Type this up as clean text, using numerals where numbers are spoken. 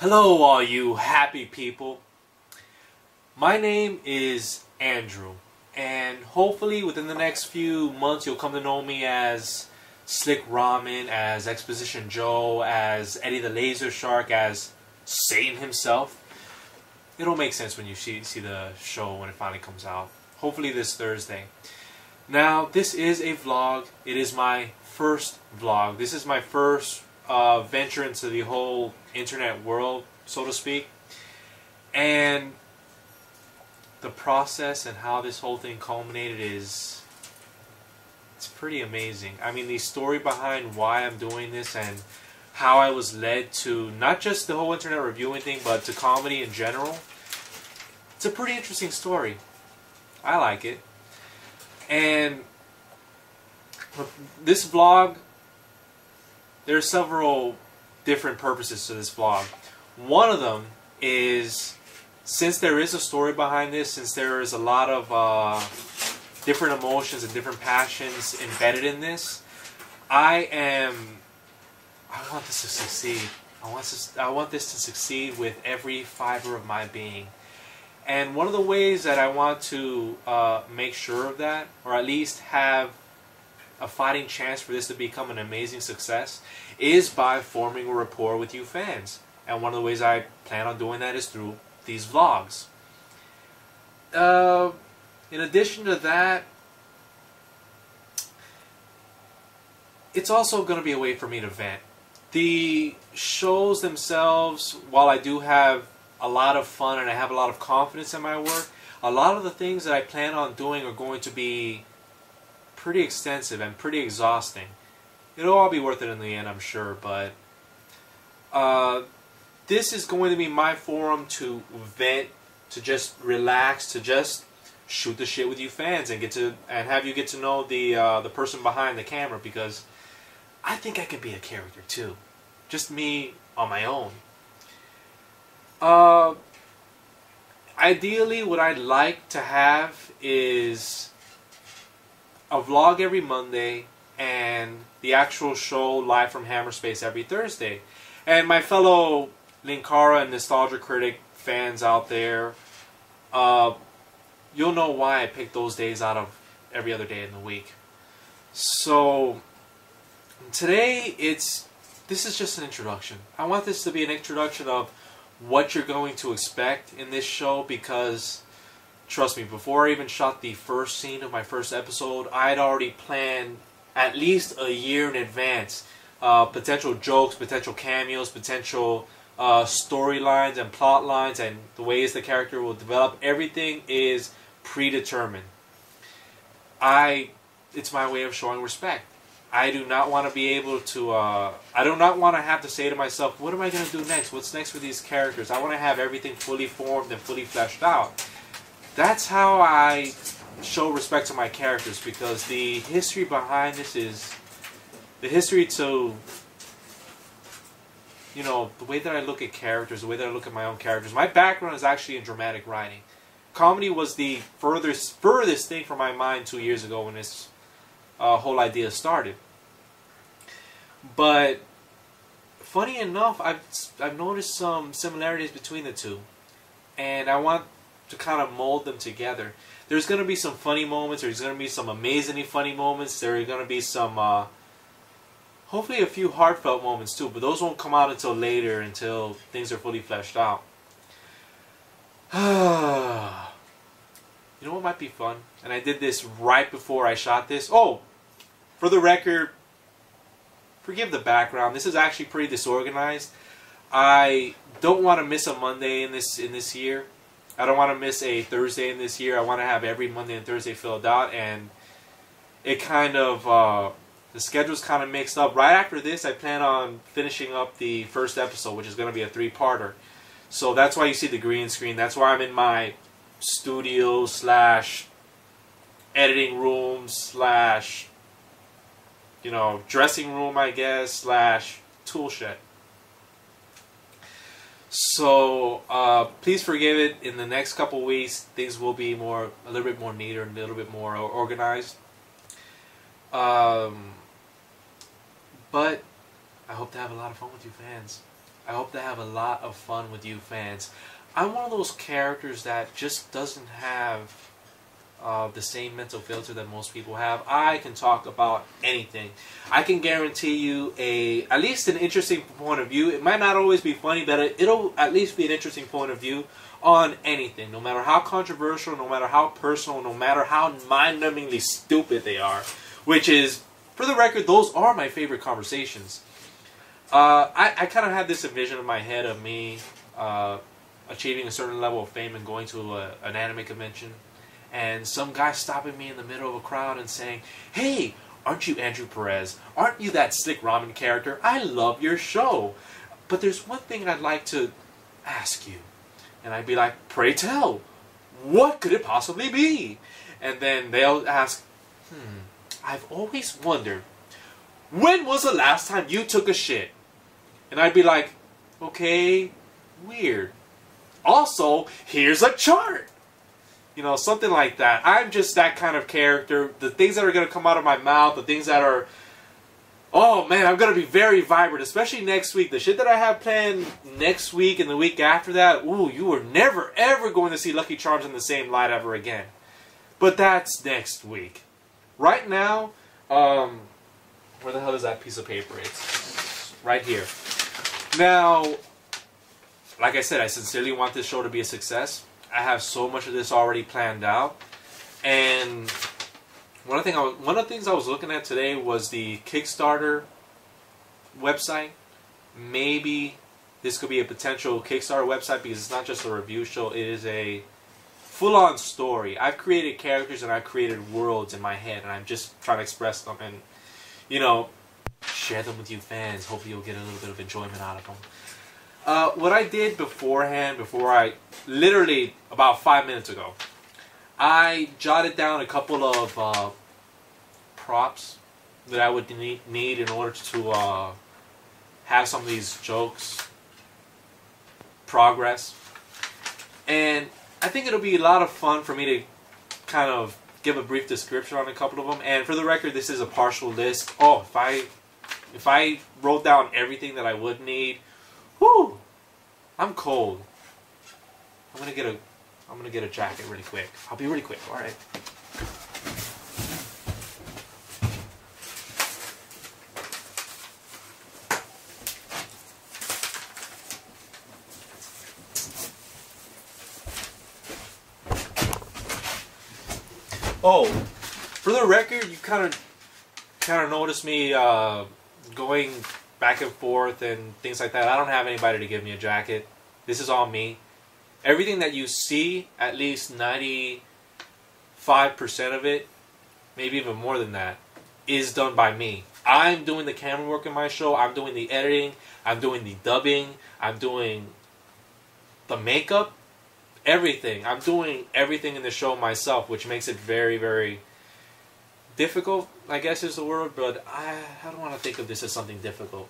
Hello all you happy people. My name is Andrew, and hopefully within the next few months you'll come to know me as Slick Ramen, as Exposition Joe, as Eddie the Laser Shark, as Satan himself. It'll make sense when you see the show when it finally comes out. Hopefully this Thursday. Now, this is a vlog. It is my first vlog. This is my first venture into the whole internet world, so to speak. And the process and how this whole thing culminated it's pretty amazing. I mean, the story behind why I'm doing this and how I was led to not just the whole internet reviewing thing, but to comedy in general. It's a pretty interesting story. I like it. And this vlog, there are several different purposes to this vlog. One of them is, since there is a story behind this, since there is a lot of different emotions and different passions embedded in this, I want this to succeed. I want this to succeed with every fiber of my being. And one of the ways that I want to make sure of that, or at least have a fighting chance for this to become an amazing success, is by forming a rapport with you fans. And one of the ways I plan on doing that is through these vlogs. In addition to that, it's also going to be a way for me to vent. The shows themselves, while I do have a lot of fun and I have a lot of confidence in my work, a lot of the things that I plan on doing are going to be pretty extensive and pretty exhausting. It'll all be worth it in the end, I'm sure, but this is going to be my forum to vent, to just relax, to just shoot the shit with you fans and have you get to know the person behind the camera, because I think I could be a character too, just me on my own. Ideally, what I'd like to have is a vlog every Monday and the actual show live from Hammerspace every Thursday. And my fellow Linkara and Nostalgia Critic fans out there, you'll know why I picked those days out of every other day in the week. So today, this is just an introduction. I want this to be an introduction of what you're going to expect in this show, because trust me, before I even shot the first scene of my first episode, I'd already planned at least a year in advance potential jokes, potential cameos, potential storylines and plot lines, and the ways the character will develop. Everything is predetermined. It's my way of showing respect. I do not want to be able to, I do not want to have to say to myself, what am I going to do next? What's next with these characters? I want to have everything fully formed and fully fleshed out. That's how I show respect to my characters, because the history behind this is, the history to, you know, the way that I look at characters, the way that I look at my own characters. My background is actually in dramatic writing. Comedy was the furthest thing from my mind 2 years ago when this whole idea started. But funny enough, I've noticed some similarities between the two, and I want to kind of mold them together. There's going to be some funny moments. There's going to be some amazingly funny moments. There are going to be some, hopefully a few heartfelt moments too, but those won't come out until later, until things are fully fleshed out. You know what might be fun? And I did this right before I shot this. Oh, for the record, forgive the background. This is actually pretty disorganized. I don't want to miss a Monday in this year. I don't want to miss a Thursday in this year. I want to have every Monday and Thursday filled out, and it kind of the schedule's kind of mixed up. Right after this, I plan on finishing up the first episode, which is going to be a 3-parter. So that's why you see the green screen. That's why I'm in my studio / editing room / you know, dressing room, I guess, / tool shed. So please forgive it. In the next couple weeks, things will be a little bit more neater and a little bit more organized. But I hope to have a lot of fun with you fans. I hope to have a lot of fun with you fans. I'm one of those characters that just doesn't have the same mental filter that most people have. I can talk about anything. I can guarantee you at least an interesting point of view. It might not always be funny, but it'll at least be an interesting point of view on anything. No matter how controversial, no matter how personal, no matter how mind-numbingly stupid they are. Which is, for the record, those are my favorite conversations. I kind of had this vision in my head of me achieving a certain level of fame and going to an anime convention, and some guy stopping me in the middle of a crowd and saying, "Hey, aren't you Andrew Perez? Aren't you that Slick Ramen character? I love your show. But there's one thing I'd like to ask you." And I'd be like, "Pray tell, what could it possibly be?" And then they'll ask, "I've always wondered, when was the last time you took a shit?" And I'd be like, "Okay, weird. Also, here's a chart." You know, something like that. I'm just that kind of character. The things that are going to come out of my mouth, the things that are... Oh, man, I'm going to be very vibrant, especially next week. The shit that I have planned next week and the week after that, ooh, you are never, ever going to see Lucky Charms in the same light ever again. But that's next week. Right now, where the hell is that piece of paper? It's right here. Now, like I said, I sincerely want this show to be a success. I have so much of this already planned out. And one of the things I was looking at today was the Kickstarter website. Maybe this could be a potential Kickstarter website because it's not just a review show. It is a full-on story. I've created characters and I've created worlds in my head, and I'm just trying to express them and, you know, share them with you fans. Hopefully you'll get a little bit of enjoyment out of them. What I did beforehand, literally about 5 minutes ago, I jotted down a couple of props that I would need in order to have some of these jokes progress. And I think it'll be a lot of fun for me to kind of give a brief description on a couple of them. And for the record, this is a partial list. Oh, if I wrote down everything that I would need, whew, I'm cold. I'm gonna get a jacket really quick. I'll be really quick. All right. Oh, for the record, you kind of noticed me going back and forth and things like that. I don't have anybody to give me a jacket. This is all me. Everything that you see, at least 95% of it, maybe even more than that, is done by me. I'm doing the camera work in my show. I'm doing the editing. I'm doing the dubbing. I'm doing the makeup. Everything. I'm doing everything in the show myself, which makes it very, very difficult, I guess is the word, but I don't want to think of this as something difficult.